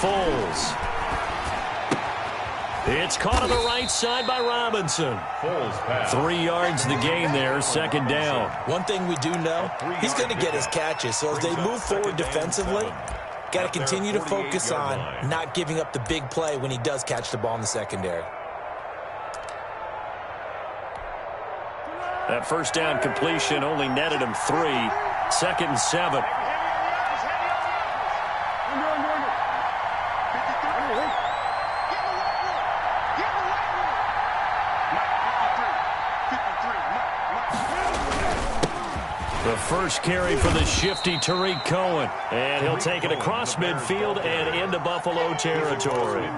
Foles. It's caught on the right side by Robinson. 3 yards the gain there, second down. One thing we do know, he's going to get his catches. So as they move forward defensively, got to continue to focus on not giving up the big play when he does catch the ball in the secondary. That first down completion only netted him 3. 2nd and 7. The first carry for the shifty Tariq Cohen. And he'll take it across midfield and into Buffalo territory.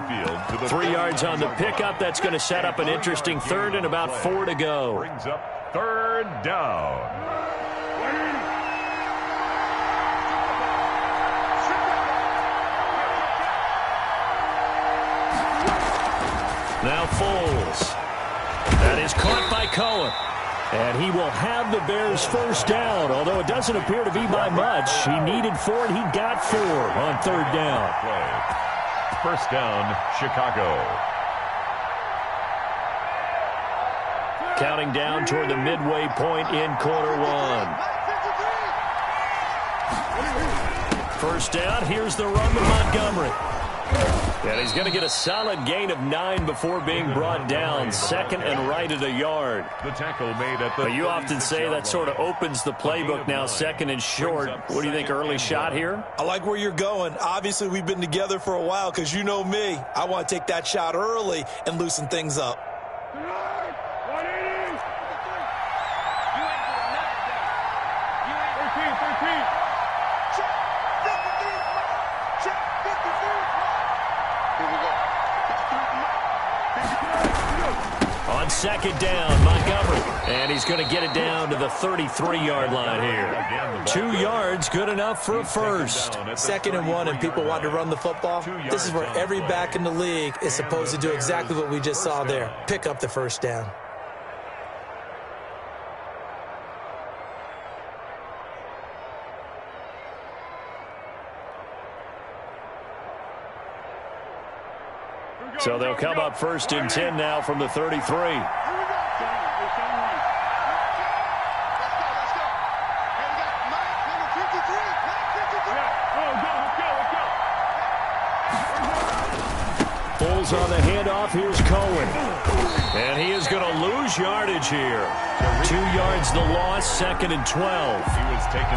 3 yards on the pickup. That's going to set up an interesting third and about 4 to go. Brings up third down. Now Foles. That is caught by Cohen. And he will have the Bears first down, although it doesn't appear to be by much. He needed 4, and he got 4 on third down. First down, Chicago. Counting down toward the midway point in quarter 1. First down, here's the run to Montgomery. And he's going to get a solid gain of 9 before being brought down. 2nd and right at a yard. The tackle made at the. But you often say that sort of opens the playbook now, 2nd and short. What do you think, early shot here? I like where you're going. Obviously, we've been together for a while because you know me. I want to take that shot early and loosen things up. Second down, Montgomery. And he's going to get it down to the 33-yard line here. 2 yards, good enough for a first. 2nd and 1, and people want to run the football. This is where every back in the league is supposed to do exactly what we just saw there. Pick up the first down. So they'll come up 1st and 10 now from the 33. Foles on the handoff. Here's Cohen. And he is going to lose yardage here. 2 yards the loss, 2nd and 12.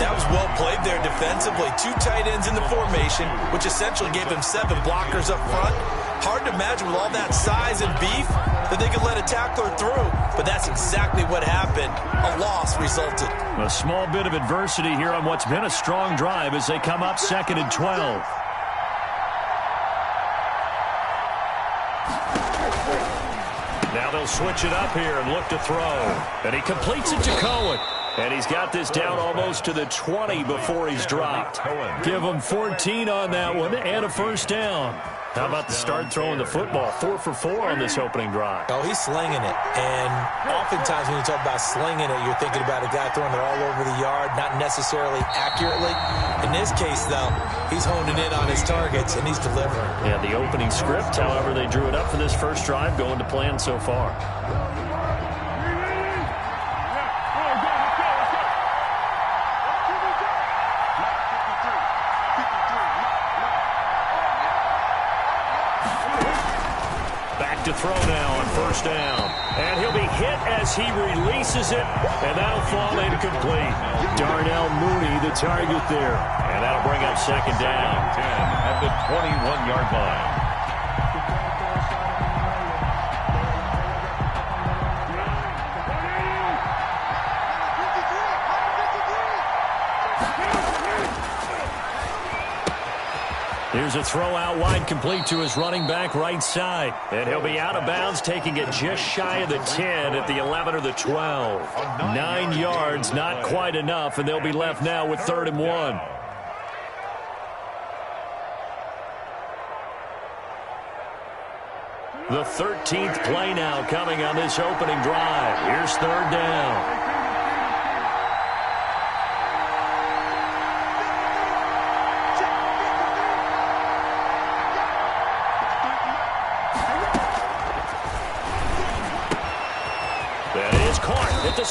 That was well played there defensively. 2 tight ends in the formation, which essentially gave him 7 blockers up front. Hard to imagine with all that size and beef that they could let a tackler through. But that's exactly what happened. A loss resulted. A small bit of adversity here on what's been a strong drive as they come up 2nd and 12. Now they'll switch it up here and look to throw. And he completes it to Cohen. And he's got this down almost to the 20 before he's dropped. Give him 14 on that one and a first down. How about the start throwing the football? 4 for 4 on this opening drive. Oh, he's slinging it. And oftentimes when you talk about slinging it, you're thinking about a guy throwing it all over the yard, not necessarily accurately. In this case, though, he's honing in on his targets, and he's delivering. Yeah, the opening script, however, they drew it up for this first drive, going to plan so far. To throw now on first down. And he'll be hit as he releases it, and that'll fall incomplete. Darnell Mooney, the target there. And that'll bring up 2nd down. 10 at the 21-yard line. Here's a throw out wide, complete to his running back right side. And he'll be out of bounds, taking it just shy of the 10 at the 11 or the 12. 9 yards, not quite enough, and they'll be left now with 3rd and 1. The 13th play now coming on this opening drive. Here's 3rd down.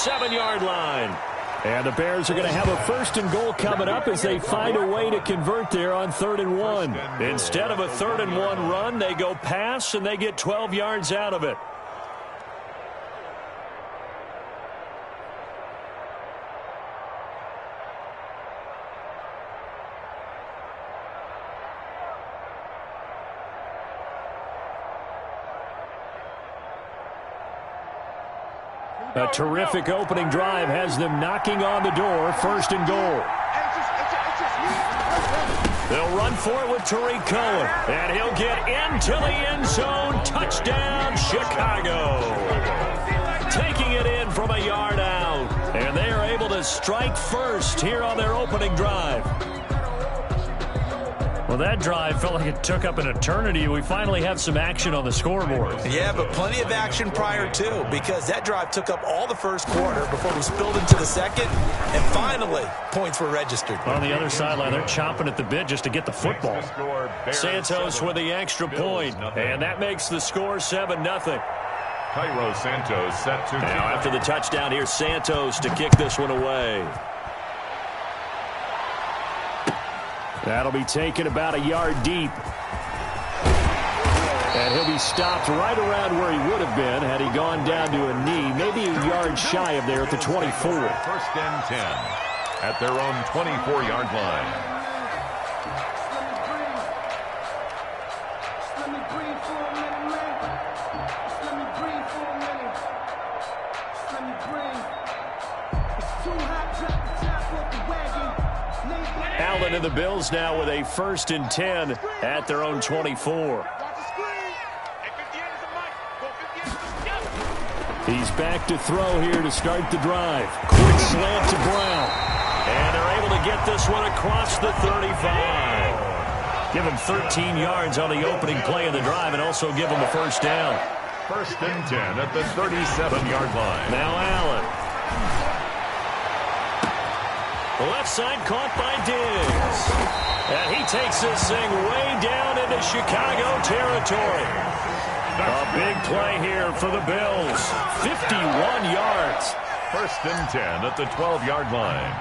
7-yard line. And the Bears are going to have a 1st and goal coming up as they find a way to convert there on 3rd and 1. Instead of a 3rd and 1 run, they go pass, and they get 12 yards out of it. A terrific opening drive has them knocking on the door. 1st and goal. They'll run for it with Tariq Cohen. And he'll get into the end zone. Touchdown, Chicago. Taking it in from a yard out. And they are able to strike first here on their opening drive. Well, that drive felt like it took up an eternity. We finally have some action on the scoreboard. Yeah, but plenty of action prior to, because that drive took up all the first quarter before we spilled into the second, and finally, points were registered. On the other sideline, they're chomping at the bit just to get the football. Santos with the extra point, and that makes the score 7-0. Cairo Santos set to now after the touchdown, here's Santos to kick this one away. That'll be taken about a yard deep. And he'll be stopped right around where he would have been had he gone down to a knee, maybe a yard shy of there at the 24. 1st and 10 at their own 24-yard line. Allen and the Bills now with a 1st and 10 at their own 24. He's back to throw here to start the drive. Quick slant to Brown. And they're able to get this one across the 35. Give him 13 yards on the opening play of the drive and also give him a 1st down. 1st and 10 at the 37-yard line. Now Allen. The left side caught by Diggs. And he takes this thing way down into Chicago territory. A big play here for the Bills. 51 yards. 1st and 10 at the 12-yard line.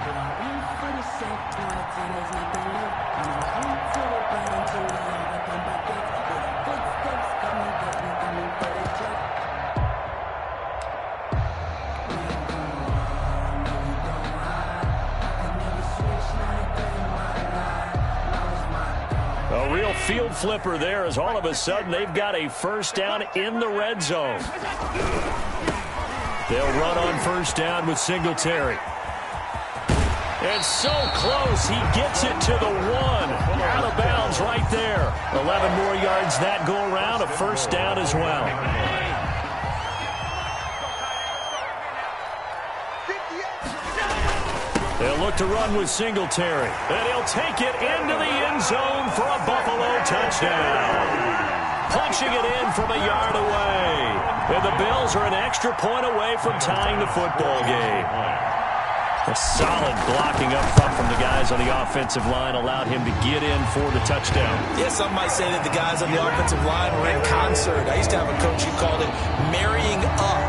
A real field flipper there as all of a sudden they've got a 1st down in the red zone. They'll run on 1st down with Singletary. And so close, he gets it to the 1. Out of bounds right there. 11 more yards that go around, a 1st down as well. They'll look to run with Singletary. And he'll take it into the end zone for a Buffalo touchdown. Punching it in from a yard away. And the Bills are an extra point away from tying the football game. A solid blocking up front from the guys on the offensive line allowed him to get in for the touchdown. Yeah, some might say that the guys on the offensive line were in concert. I used to have a coach who called it marrying up.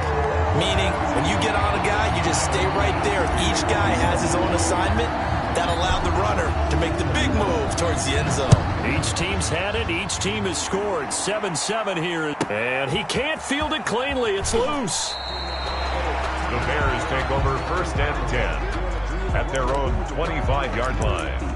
Meaning, when you get on a guy, you just stay right there. Each guy has his own assignment. That allowed the runner to make the big move towards the end zone. Each team's had it. Each team has scored. 7-7 here. And he can't field it cleanly. It's loose. The Bears take over 1st and 10 at their own 25-yard line.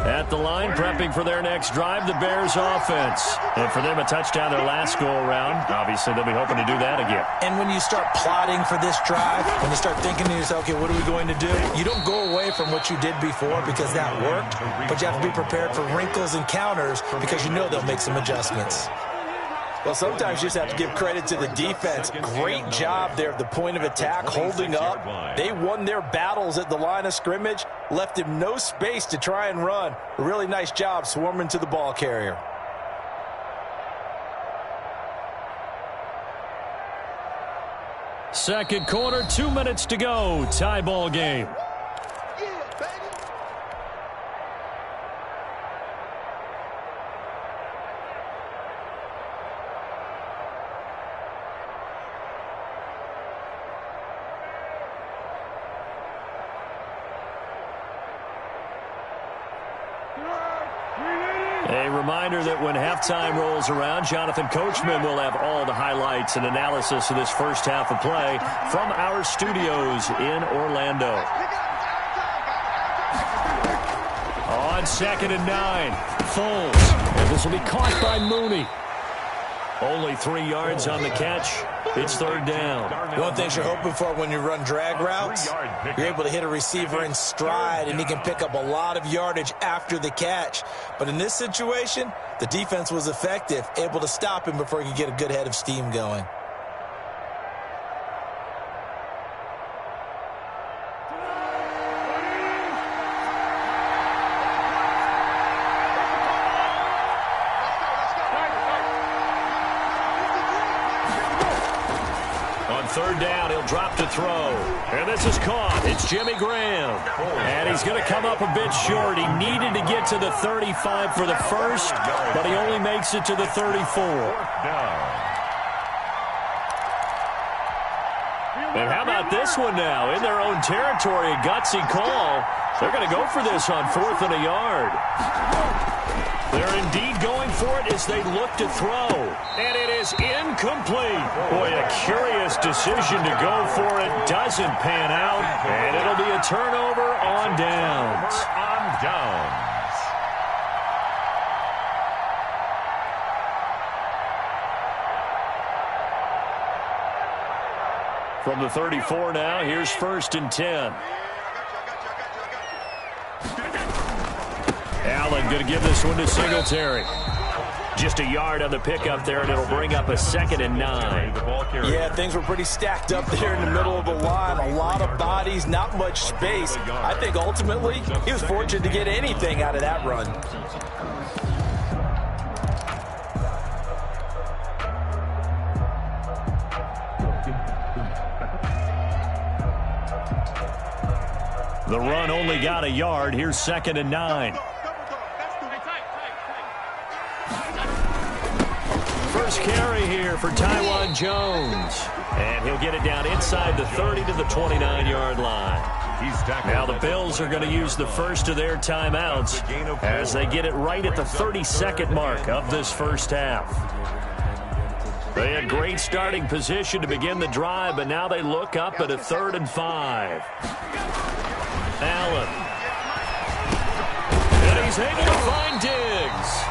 At the line, prepping for their next drive, the Bears offense. And for them, a touchdown their last go-around. Obviously, they'll be hoping to do that again. And when you start plotting for this drive, when you start thinking to yourself, okay, what are we going to do? You don't go away from what you did before because that worked, but you have to be prepared for wrinkles and counters because you know they'll make some adjustments. Well, sometimes you just have to give credit to the defense. Great job there at the point of attack, holding up. They won their battles at the line of scrimmage, left him no space to try and run. A really nice job swarming to the ball carrier. Second quarter, 2 minutes to go. Tie ball game. A reminder that when halftime rolls around, Jonathan Coachman will have all the highlights and analysis of this first half of play from our studios in Orlando. On 2nd and 9, Foles. And this will be caught by Mooney. Only 3 yards on the catch. It's 3rd down. One thing you're hoping for when you run drag routes, you're able to hit a receiver in stride, and he can pick up a lot of yardage after the catch. But in this situation, the defense was effective, able to stop him before he could get a good head of steam going. On 3rd down, he'll drop to throw. And this is caught. It's Jimmy Graham. And he's going to come up a bit short. He needed to get to the 35 for the first, but he only makes it to the 34. And how about this one now? In their own territory, a gutsy call. They're going to go for this on 4th and a yard. They're indeed going for it as they look to throw. And it is incomplete. Boy, a curious decision to go for it. Doesn't pan out. And it'll be a turnover on downs. From the 34 now, here's 1st and 10. Allen going to give this one to Singletary. Just a yard on the pickup there, and it'll bring up a 2nd and 9. Yeah, things were pretty stacked up there in the middle of the line. A lot of bodies, not much space. I think ultimately he was fortunate to get anything out of that run. The run only got a yard. Here's 2nd and 9. First carry here for Tywan Jones. And he'll get it down inside the 30 to the 29-yard line. Now the Bills are going to use the first of their timeouts as they get it right at the 32nd mark of this first half. They had great starting position to begin the drive, but now they look up at a 3rd and 5. Allen. And he's able to find Diggs.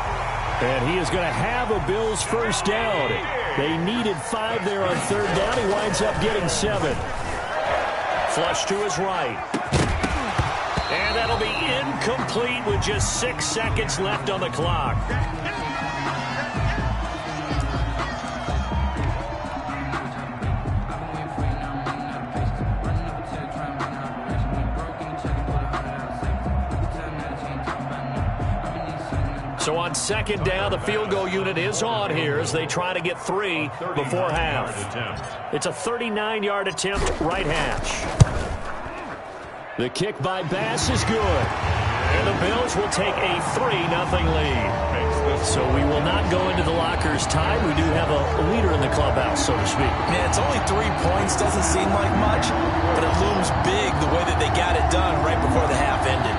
And he is going to have a Bills first down. They needed 5 there on 3rd down. He winds up getting 7. Flush to his right. And that'll be incomplete with just 6 seconds left on the clock. So on 2nd down, the field goal unit is on here as they try to get 3 before half. It's a 39-yard attempt, right hash. The kick by Bass is good. And the Bills will take a 3-0 lead. So we will not go into the lockers time. We do have a leader in the clubhouse, so to speak. Man, it's only 3 points. Doesn't seem like much, but it looms big the way that they got it done right before the half ended.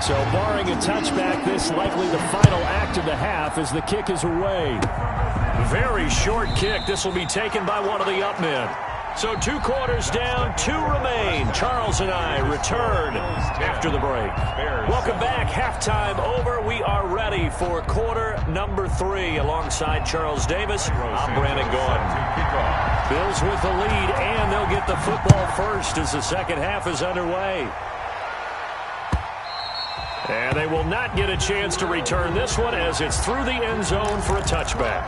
So barring a touchback, this likely the final act of the half as the kick is away. Very short kick. This will be taken by one of the up men. So 2 quarters down, 2 remain. Charles and I return after the break. Welcome back. Halftime over. We are ready for quarter number 3 alongside Charles Davis. I'm Brandon Gordon. Bills with the lead, and they'll get the football first as the second half is underway. And they will not get a chance to return this one as it's through the end zone for a touchback.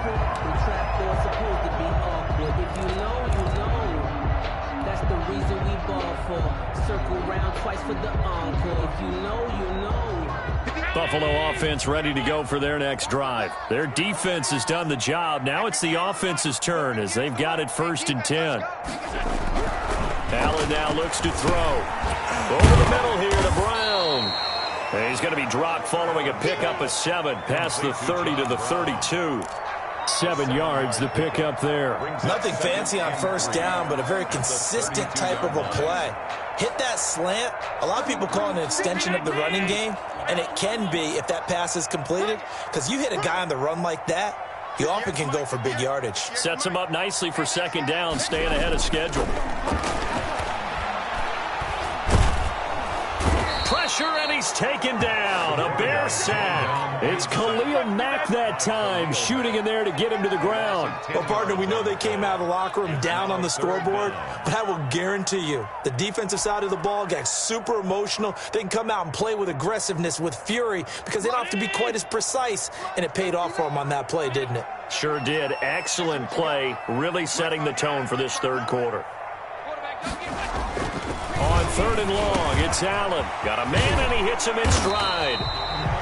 That's the reason we ball for. Circle round twice for the encore. If you know, you know. Buffalo offense ready to go for their next drive. Their defense has done the job. Now it's the offense's turn as they've got it 1st and 10. Allen now looks to throw. Over the middle here to Brown. And he's going to be dropped following a pickup of 7 past the 30 to the 32. 7 yards, the pickup there. Nothing fancy on first down, but a very consistent type of a play. Hit that slant. A lot of people call it an extension of the running game, and it can be if that pass is completed, because you hit a guy on the run like that, you often can go for big yardage. Sets him up nicely for second down, staying ahead of schedule. Pressure, and he's taken down. A Bear sack. It's Khalil Mack that time, shooting in there to get him to the ground. Well, partner, we know they came out of the locker room down on the scoreboard, but I will guarantee you the defensive side of the ball got super emotional. They can come out and play with aggressiveness, with fury, because they don't have to be quite as precise, and it paid off for them on that play, didn't it? Sure did. Excellent play, really setting the tone for this third quarter. On 3rd and long, it's Allen. Got a man, and he hits him in stride.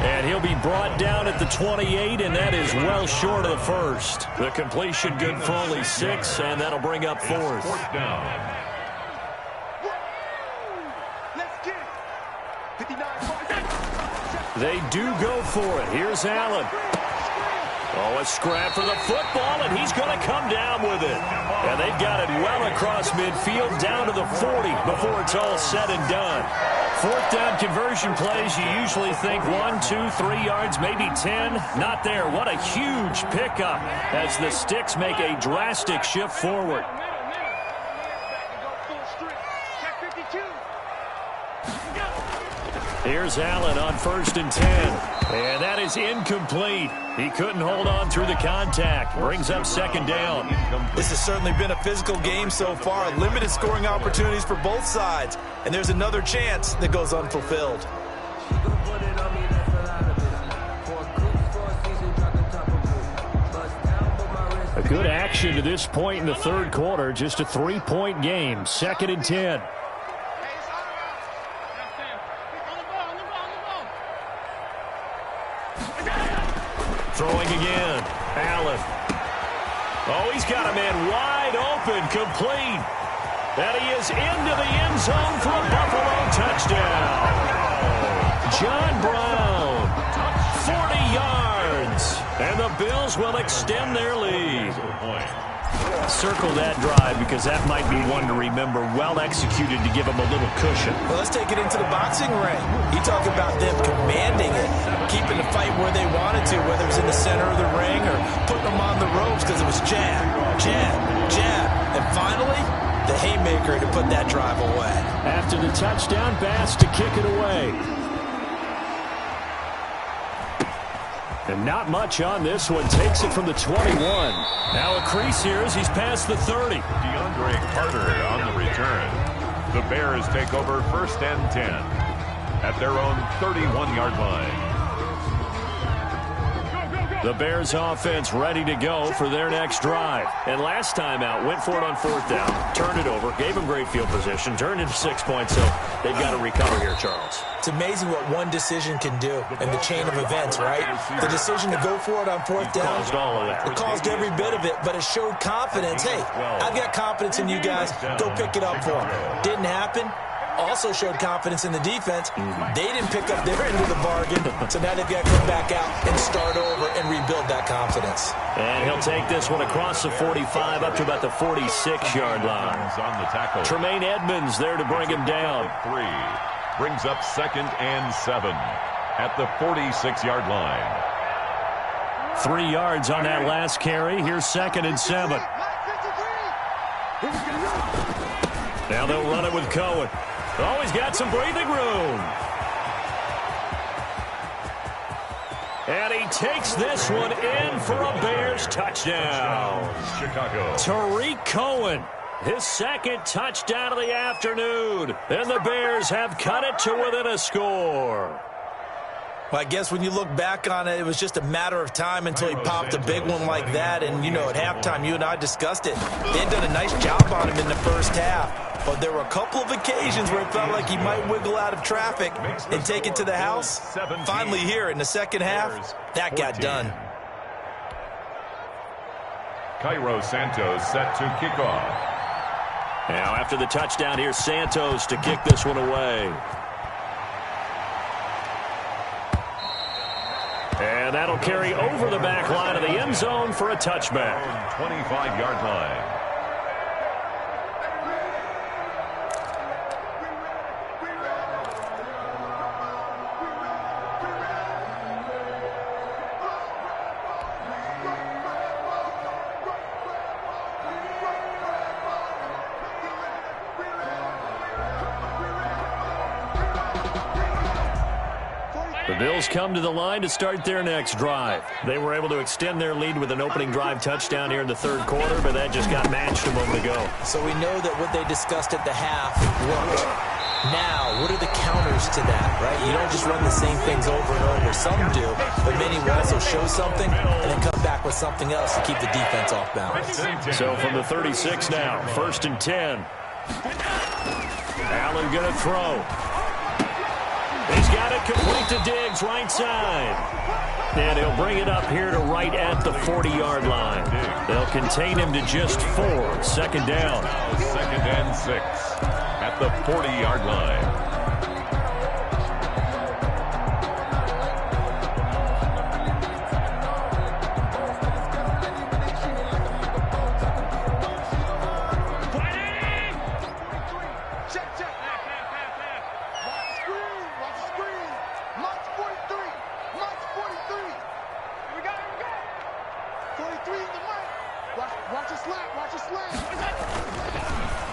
And he'll be brought down at the 28, and that is well short of the first. The completion good for only 6, and that'll bring up 4th. Fourth down. They do go for it. Here's Allen. Oh, a scrap for the football, and he's going to come down with it. And they've got it well across midfield, down to the 40 before it's all said and done. 4th down conversion plays, you usually think 1, 2, 3 yards, maybe 10. Not there. What a huge pickup as the Sticks make a drastic shift forward. Here's Allen on 1st and 10. And that is incomplete. He couldn't hold on through the contact. Brings up second down. This has certainly been a physical game so far. Limited scoring opportunities for both sides. And there's another chance that goes unfulfilled. A good action to this point in the third quarter. Just a 3-point game. 2nd and 10. Throwing again. Allen. Oh, he's got a man wide open, complete. And he is into the end zone for a Buffalo touchdown. John Brown, 40 yards. And the Bills will extend their lead. Circle that drive because that might be one to remember. Well executed to give them a little cushion. Well, let's take it into the boxing ring. You talk about them commanding it, keeping the fight where they wanted to, whether it was in the center of the ring or putting them on the ropes because it was jab, jab, jab. And finally, the haymaker to put that drive away. After the touchdown, Bass to kick it away. And not much on this one. Takes it from the 21. Now a crease here as he's past the 30. DeAndre Carter on the return. The Bears take over 1st and 10 at their own 31-yard line. The Bears offense ready to go for their next drive. And last time out, went for it on 4th down, turned it over, gave them great field position, turned into 6 points, so they've got to recover here, Charles. It's amazing what one decision can do in the chain of events, right? The decision to go for it on 4th down, Caused all of that. it caused every bit of it, but it showed confidence. Hey, I've got confidence in you guys. Go pick it up for them. Didn't happen. Also showed confidence in the defense. They didn't pick up their end of the bargain, so now they've got to come back out and start over and rebuild that confidence. And he'll take this one across the 45 up to about the 46-yard line. On the tackle. Tremaine Edmonds there to bring him down. 3 brings up 2nd and 7 at the 46-yard line. 3 yards on that last carry. Here's 2nd and 7. Now they'll run it with Cohen. Oh, he's got some breathing room. And he takes this one in for a Bears touchdown. Chicago. Tariq Cohen, his 2nd touchdown of the afternoon. And the Bears have cut it to within a score. Well, I guess when you look back on it, it was just a matter of time until he popped a big one like that. And, you know, at halftime, you and I discussed it. They had done a nice job on him in the first half. But there were a couple of occasions where it felt like he might wiggle out of traffic and take it to the house. Finally here in the second half, that got done. Cairo Santos set to kick off. Now after the touchdown, here's Santos to kick this one away. And And that'll carry over the back line of the end zone for a touchback. 25-yard line. The Bills come to the line to start their next drive. They were able to extend their lead with an opening drive touchdown here in the third quarter, but that just got matched a moment ago. So we know that what they discussed at the half worked. Now, what are the counters to that, right? You don't just run the same things over and over. Some do, but many will also show something and then come back with something else to keep the defense off balance. So from the 36 now, 1st and 10. Allen going to throw. He's got it complete to Diggs, right side. And he'll bring it up here to right at the 40-yard line. They'll contain him to just 4. 2nd down. 2nd and 6 at the 40-yard line.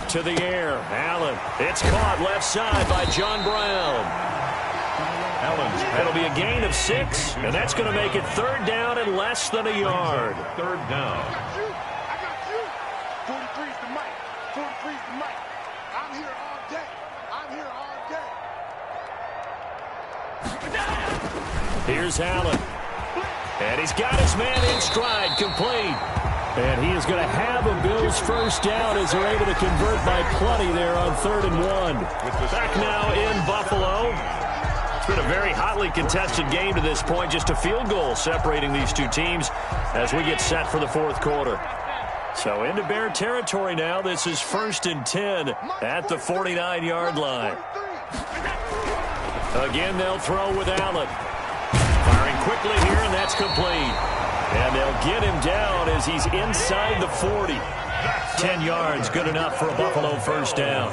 To the air, Allen. It's caught left side by John Brown. It'll be a gain of 6, and that's going to make it 3rd down and less than a yard. 3rd down. I got you. 43's the mic. 43's the mic. I'm here all day. I'm here all day. Here's Allen. And he's got his man in stride, complete. And he is going to have a Bills first down as they're able to convert by plenty there on 3rd and 1. Back now in Buffalo. It's been a very hotly contested game to this point. Just a field goal separating these two teams as we get set for the 4th quarter. So into Bear territory now. This is 1st and 10 at the 49-yard line. Again, they'll throw with Allen. Firing quickly here, and that's complete. And they'll get him down as he's inside the 40. 10 yards, good enough for a Buffalo first down.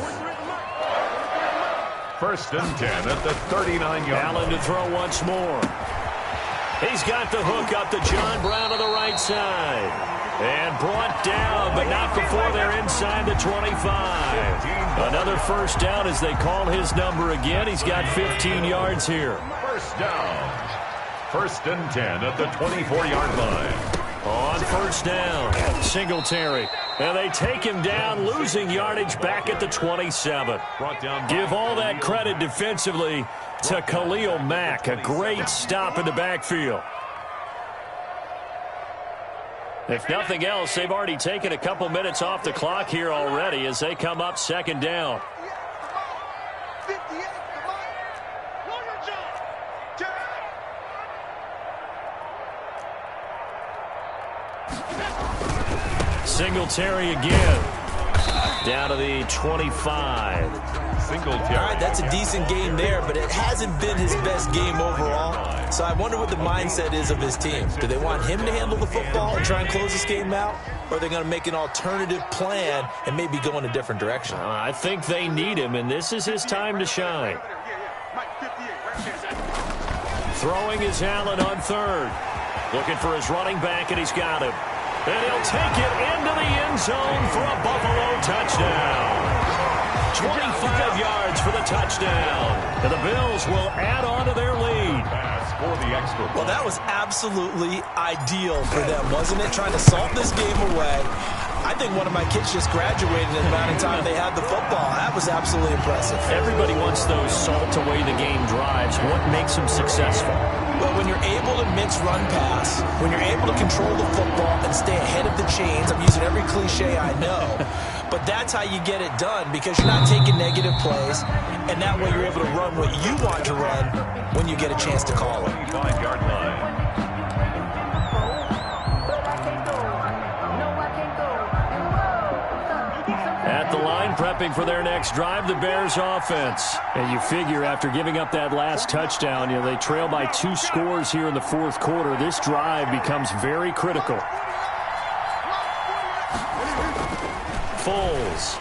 1st and 10 at the 39-yard line. Allen to throw once more. He's got the hook up to John Brown on the right side. And brought down, but not before they're inside the 25. Another first down as they call his number again. He's got 15 yards here. First down. 1st and 10 at the 24-yard line. On first down, Singletary. And they take him down, losing yardage back at the 27. Give all that credit defensively to Khalil Mack. A great stop in the backfield. If nothing else, they've already taken a couple minutes off the clock here already as they come up 2nd down. Singletary again. Down to the 25. Singletary. All right, that's a decent game there, but it hasn't been his best game overall. So I wonder what the mindset is of his team. Do they want him to handle the football and try and close this game out? Or are they going to make an alternative plan and maybe go in a different direction? I think they need him, and this is his time to shine. Throwing is Allen on 3rd. Looking for his running back, and he's got him. And he'll take it into the end zone for a Buffalo touchdown. 25 yards for the touchdown. And the Bills will add on to their lead. For the extra point. Well, that was absolutely ideal for them, wasn't it? Trying to salt this game away. I think one of my kids just graduated in the amount of time they had the football. That was absolutely impressive. Everybody wants those salt-away-the-game drives. What makes them successful? Well, when you're able to mix run pass, when you're able to control the football and stay ahead of the chains, I'm using every cliche I know, but that's how you get it done because you're not taking negative plays, and that way you're able to run what you want to run when you get a chance to call it. 25-yard line. At the line, prep prepping for their next drive, the Bears offense. And you figure after giving up that last touchdown, they trail by 2 scores here in the fourth quarter. This drive becomes very critical. Foles.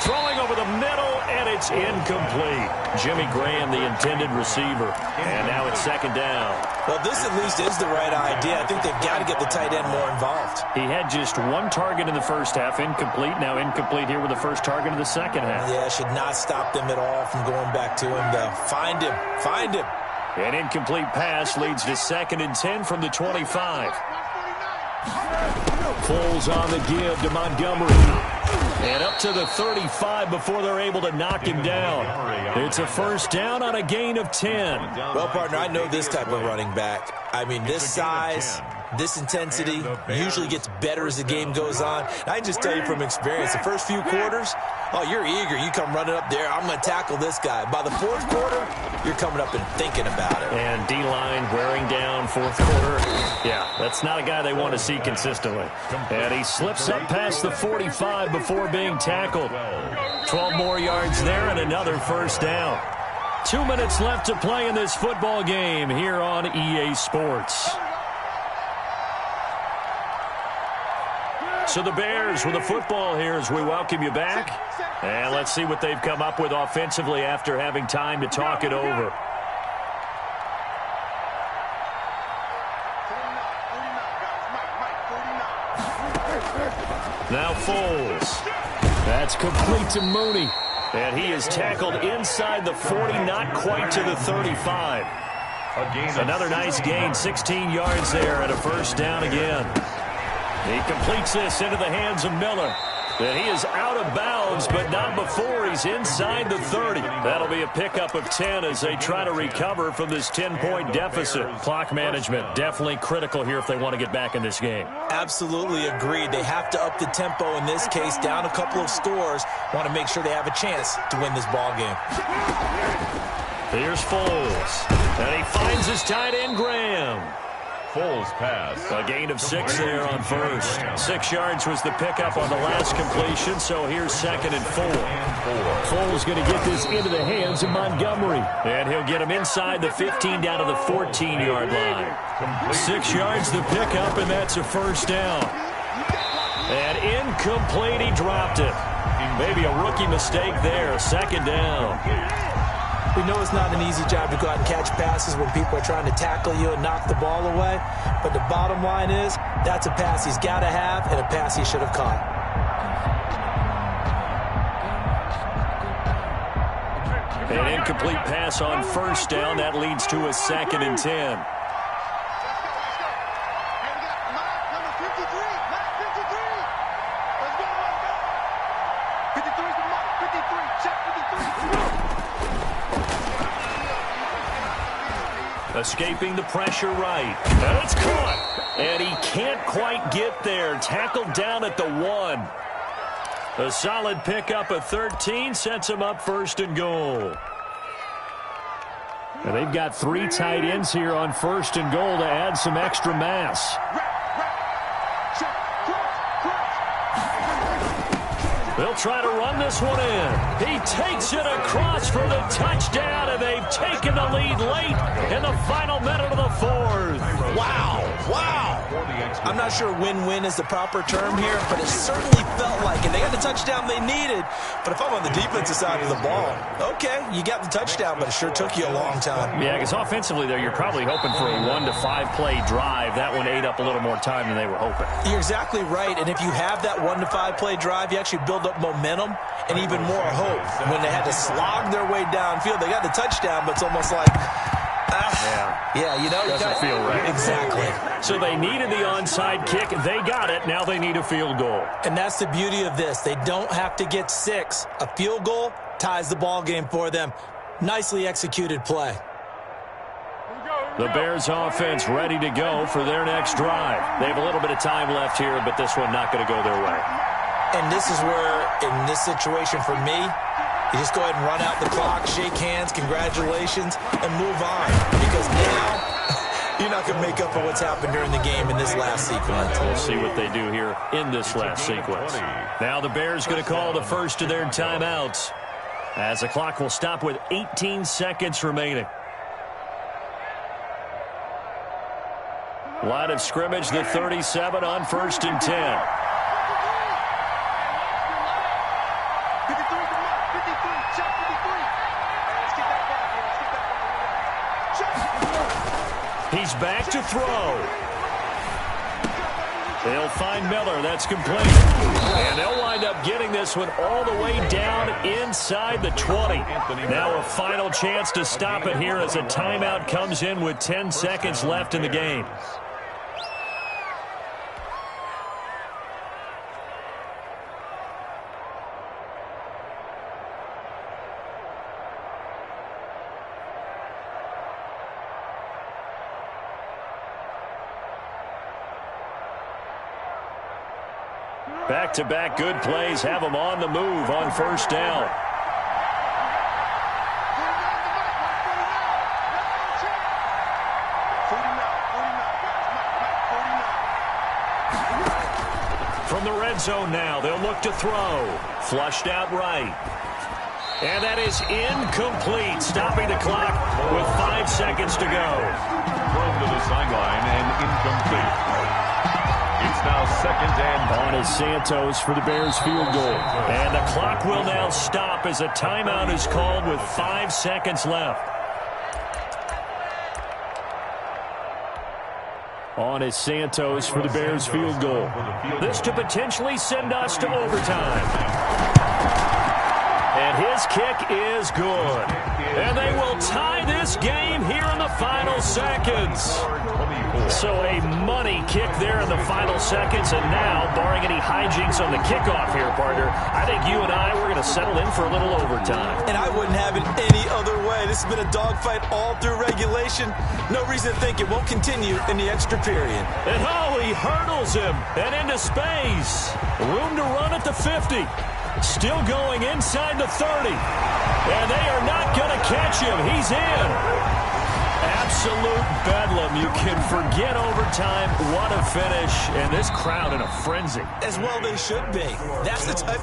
Throwing over the middle, and it's incomplete. Jimmy Graham, the intended receiver. And now it's second down. Well, this at least is the right idea. I think they've got to get the tight end more involved. He had just 1 target in the first half, incomplete. Now incomplete here with the first target of the second half. Yeah, should not stop them at all from going back to him, though. Find him. Find him. An incomplete pass leads to 2nd and 10 from the 25. Foles on the give to Montgomery. And up to the 35 before they're able to knock him down. It's a first down on a gain of 10. Well, partner, I know this type of running back. I mean, this size, this intensity usually gets better as the game goes on. I can just tell you from experience, the first few quarters, oh, you're eager. You come running up there, I'm going to tackle this guy. By the fourth quarter, you're coming up and thinking about it. And D-line wearing down fourth quarter. Yeah, that's not a guy they want to see consistently. And he slips up past the 45 before being tackled. 12 more yards there and another first down. 2 minutes left to play in this football game here on EA Sports. So the Bears with the football here as we welcome you back. And let's see what they've come up with offensively after having time to talk it over. Now Foles. That's complete to Mooney. And he is tackled inside the 40, not quite to the 35. Another nice gain, 16 yards there and a first down again. He completes this into the hands of Miller. And he is out of bounds, but not before he's inside the 30. That'll be a pickup of 10 as they try to recover from this 10-point deficit. Clock management definitely critical here if they want to get back in this game. Absolutely agreed. They have to up the tempo in this case, down a couple of scores. Want to make sure they have a chance to win this ball game. Here's Foles. And he finds his tight end, Graham. Foles pass. A gain of 6 there on first. 6 yards was the pickup on the last completion, so here's 2nd and 4. Foles going to get this into the hands of Montgomery. And he'll get him inside the 15 down to the 14-yard line. 6 yards the pickup, and that's a first down. And incomplete, he dropped it. Maybe a rookie mistake there, 2nd down. We know it's not an easy job to go out and catch passes when people are trying to tackle you and knock the ball away. But the bottom line is, that's a pass he's got to have and a pass he should have caught. An incomplete pass on first down. That leads to a 2nd and 10. Escaping the pressure right. And it's caught. And he can't quite get there. Tackled down at the 1. A solid pickup of 13 sets him up 1st and goal. And they've got 3 tight ends here on 1st and goal to add some extra mass. They'll try to run this one in. He takes it across for the touchdown, and they've taken the lead late in the final minute of the 4th. Wow. Wow. I'm not sure win-win is the proper term here, but it certainly felt like it. They got the touchdown they needed, but if I'm on the defensive side of the ball, okay, you got the touchdown, but it sure took you a long time. Yeah, because offensively there, you're probably hoping for a 1 to 5 play drive. That one ate up a little more time than they were hoping. You're exactly right, and if you have that 1 to 5 play drive, you actually build up momentum and even more hope. When they had to slog their way downfield, they got the touchdown, but it's almost like, yeah, you know, doesn't feel right. Exactly. So they needed the onside kick. They got it. Now they need a field goal. And that's the beauty of this. They don't have to get 6. A field goal ties the ball game for them. Nicely executed play. The Bears offense ready to go for their next drive. They have a little bit of time left here, but this one not going to go their way. And this is where, in this situation for me, you just go ahead and run out the clock, shake hands, congratulations, and move on. Because now You're not going to make up for what's happened during the game in this last sequence. We'll see what they do here in this last sequence. Now the Bears going to call the first of their timeouts, as the clock will stop with 18 seconds remaining. Line of scrimmage, the 37 on 1st and 10. He's back to throw. They'll find Miller. That's complete. And they'll wind up getting this one all the way down inside the 20. Now a final chance to stop it here as a timeout comes in with 10 seconds left in the game. Back-to-back good plays have them on the move on 1st down. From the red zone now, they'll look to throw. Flushed out right. And that is incomplete, stopping the clock with 5 seconds to go. Thrown to the sideline and incomplete. It's now 2nd and on is Santos for the Bears field goal. And the clock will now stop as a timeout is called with 5 seconds left. On is Santos for the Bears field goal. This to potentially send us to overtime. And his kick is good. And they will tie this game here in the final seconds. So a money kick there in the final seconds. And now, barring any hijinks on the kickoff here, partner, I think you and I, we're going to settle in for a little overtime. And I wouldn't have it any other way. This has been a dogfight all through regulation. No reason to think it won't continue in the extra period. And he hurdles him and into space. Room to run at the 50. Still going inside the 30. And they are not going to catch him. He's in. Absolute bedlam. You can forget overtime. What a finish. And this crowd in a frenzy. As well they should be. That's the type